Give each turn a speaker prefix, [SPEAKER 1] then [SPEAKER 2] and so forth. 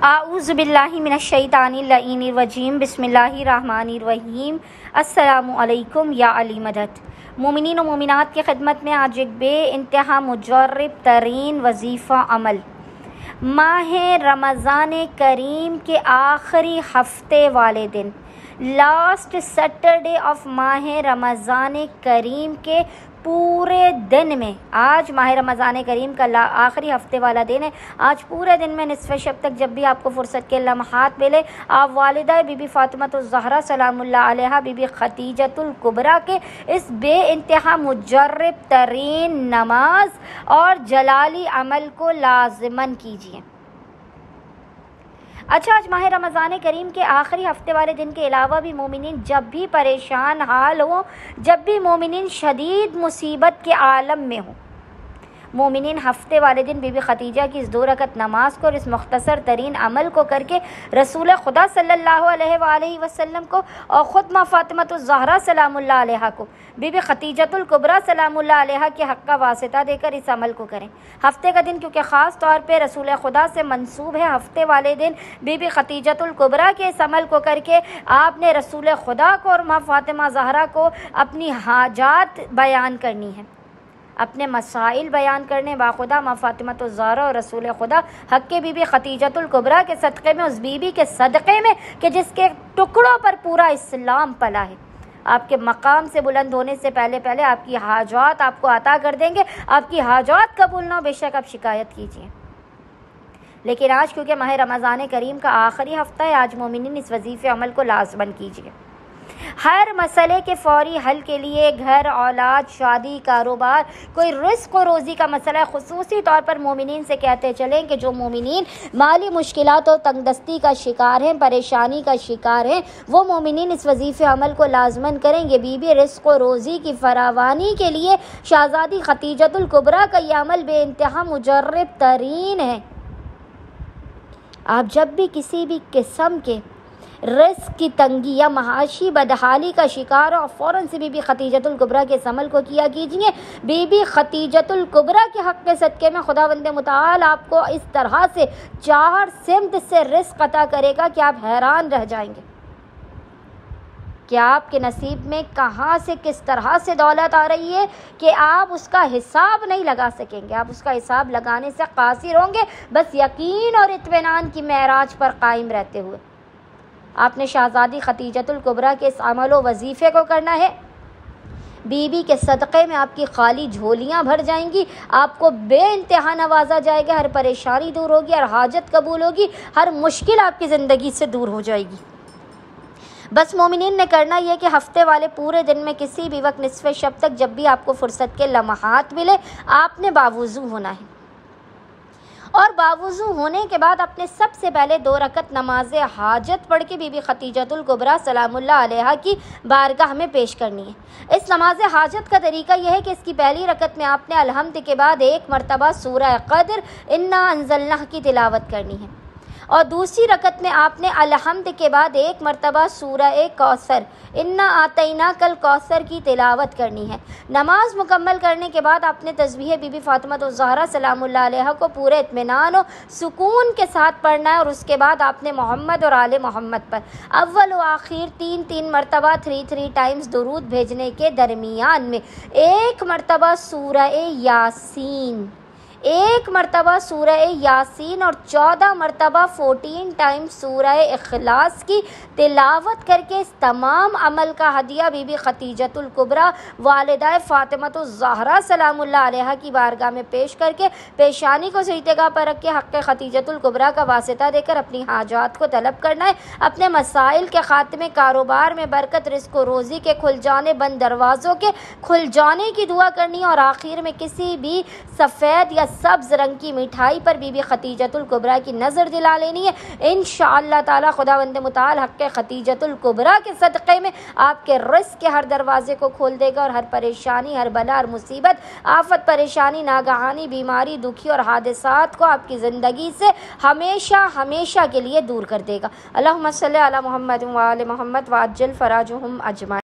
[SPEAKER 1] اعوذ باللہ من الشیطان اللعین الرجیم بسم اللہ الرحمن الرحیم۔ السلام علیکم یا علی مدد۔ مومنین و مومنات کی خدمت میں آج ایک بے انتہا مجرب ترین وظیفہ عمل، ماہ رمضان کریم کے آخری ہفتے والے دن، لاسٹ سیٹرڈے آف ماہ رمضان کریم کے پورے دن میں، آج ماہ رمضان کریم کا آخری ہفتے والا دن ہے، آج پورے دن میں نصف شب تک جب بھی آپ کو فرصت کے لمحات ملے، آپ والدہ بی بی فاطمۃ الزہرا سلام اللہ علیہا، بی بی خدیجۃ الکبریٰ کے اس بے انتہا مجرب ترین نماز اور جلالی عمل کو لازماً کیجیے۔ اچھا، آج ماہ رمضان کریم کے آخری ہفتے والے دن کے علاوہ بھی مومنین جب بھی پریشان حال ہوں، جب بھی مومنین شدید مصیبت کے عالم میں ہوں، مومنین ہفتے والے دن بی بی خدیجہ کی اس 2 رکعت نماز کو اور اس مختصر ترین عمل کو کر کے رسول خدا صلی اللہ علیہ وآلہ وسلم کو اور خود ماں فاطمۃ الزہرا سلام اللہ علیہا کو بی بی خدیجۃ الکبریٰ سلام اللہ علیہا کے حق کا واسطہ دے کر اس عمل کو کریں۔ ہفتے کا دن کیونکہ خاص طور پہ رسول خدا سے منسوب ہے، ہفتے والے دن بی بی خدیجۃ الکبریٰ کے اس عمل کو کر کے آپ نے رسول خدا کو اور ماں فاطمہ زہرا کو اپنی حاجات بیان کرنی ہے، اپنے مسائل بیان کرنے باخدا ماں فاطمۃ الزہرا اور رسول خدا حق کے بی بی خدیجۃ الکبریٰ کے صدقے میں، اس بی بی کے صدقے میں کہ جس کے ٹکڑوں پر پورا اسلام پلا ہے، آپ کے مقام سے بلند ہونے سے پہلے آپ کی حاجات آپ کو عطا کر دیں گے۔ آپ کی حاجات قبول نہ ہو، بے شک آپ شکایت کیجیے، لیکن آج کیونکہ ماہ رمضان کریم کا آخری ہفتہ ہے، آج مومنین اس وظیفے عمل کو لازماً کیجیے۔ ہر مسئلے کے فوری حل کے لیے، گھر، اولاد، شادی، کاروبار، کوئی رزق و روزی کا مسئلہ ہے، خصوصی طور پر مومنین سے کہتے چلیں کہ جو مومنین مالی مشکلات اور تنگ دستی کا شکار ہیں، پریشانی کا شکار ہیں، وہ مومنین اس وظیفے عمل کو لازماً کریں گے۔ بی بی رزق و روزی کی فراوانی کے لیے شہزادی خدیجۃ الکبریٰ کا یہ عمل بے انتہا مجرب ترین ہے۔ آپ جب بھی کسی بھی قسم کے رزق کی تنگی یا معاشی بدحالی کا شکار ہو، فوراً سے بی بی خدیجۃ الکبریٰ کے اس عمل کو کیا کیجیے۔ بی بی خدیجۃ الکبریٰ کے حق کے صدقے میں خداوند متعال آپ کو اس طرح سے 4 سمت سے رزق عطا کرے گا کہ آپ حیران رہ جائیں گے کہ آپ کے نصیب میں کہاں سے کس طرح سے دولت آ رہی ہے کہ آپ اس کا حساب نہیں لگا سکیں گے، آپ اس کا حساب لگانے سے قاصر ہوں گے، بس یقین اور اطمینان کی معراج پر قائم رہتے ہوئے۔ آپ نے شہزادی خدیجۃ الکبریٰ کے اس عمل و وظیفے کو کرنا ہے، بی بی کے صدقے میں آپ کی خالی جھولیاں بھر جائیں گی، آپ کو بے انتہا نوازا جائے گا، ہر پریشانی دور ہوگی، ہر حاجت قبول ہوگی، ہر مشکل آپ کی زندگی سے دور ہو جائے گی۔ بس مومنین نے کرنا یہ کہ ہفتے والے پورے دن میں کسی بھی وقت نصف شب تک جب بھی آپ کو فرصت کے لمحات ملے، آپ نے باوضو ہونا ہے، اور باوضو ہونے کے بعد اپنے سب سے پہلے 2 رکعت نماز حاجت پڑھ کے بی بی خدیجۃ الکبریٰ سلام اللہ علیہا کی بارگاہ میں پیش کرنی ہے۔ اس نماز حاجت کا طریقہ یہ ہے کہ اس کی پہلی رکعت میں آپ نے الحمد کے بعد 1 مرتبہ سورہ قدر انا انزلناہ کی تلاوت کرنی ہے، اور دوسری رکعت میں آپ نے الحمد کے بعد 1 مرتبہ سورہ کوثر انا اعطیناک الکوثر کی تلاوت کرنی ہے۔ نماز مکمل کرنے کے بعد آپ نے تسبیح بی بی فاطمۃ الزہرا سلام اللہ علیہا کو پورے اطمینان و سکون کے ساتھ پڑھنا ہے، اور اس کے بعد آپ نے محمد اور آل محمد پر اول و آخر 3 مرتبہ 3 ٹائمز درود بھیجنے کے درمیان میں 1 مرتبہ سورہ یاسین، 1 مرتبہ سورہ یاسین اور 14 مرتبہ 14 ٹائمز سورہ اخلاص کی تلاوت کر کے اس تمام عمل کا ہدیہ بی بی خدیجۃ الکبریٰ والدہ فاطمۃ الزہرا سلام اللہ علیہا کی بارگاہ میں پیش کر کے پیشانی کو سجدہ گاہ پر رکھ کے حق خدیجۃ الکبریٰ کا واسطہ دے کر اپنی حاجات کو طلب کرنا ہے، اپنے مسائل کے خاتمے، کاروبار میں برکت، رزق و روزی کے کھل جانے، بند دروازوں کے کھل جانے کی دعا کرنی ہے، اور آخر میں کسی بھی سفید یا سبز رنگ کی مٹھائی پر بی بی خدیجۃ الکبریٰ کی نظر دلا لینی ہے۔ انشاءاللہ تعالی خداوند متعال حق خدیجۃ الکبریٰ کے صدقے میں آپ کے رزق کے ہر دروازے کو کھول دے گا، اور ہر پریشانی، ہر بلا، ہر مصیبت، آفت، پریشانی، ناگہانی بیماری، دکھی اور حادثات کو آپ کی زندگی سے ہمیشہ کے لیے دور کر دے گا۔ اللہم صلی علی محمد و آل محمد وعجل فراجہم اجمعین۔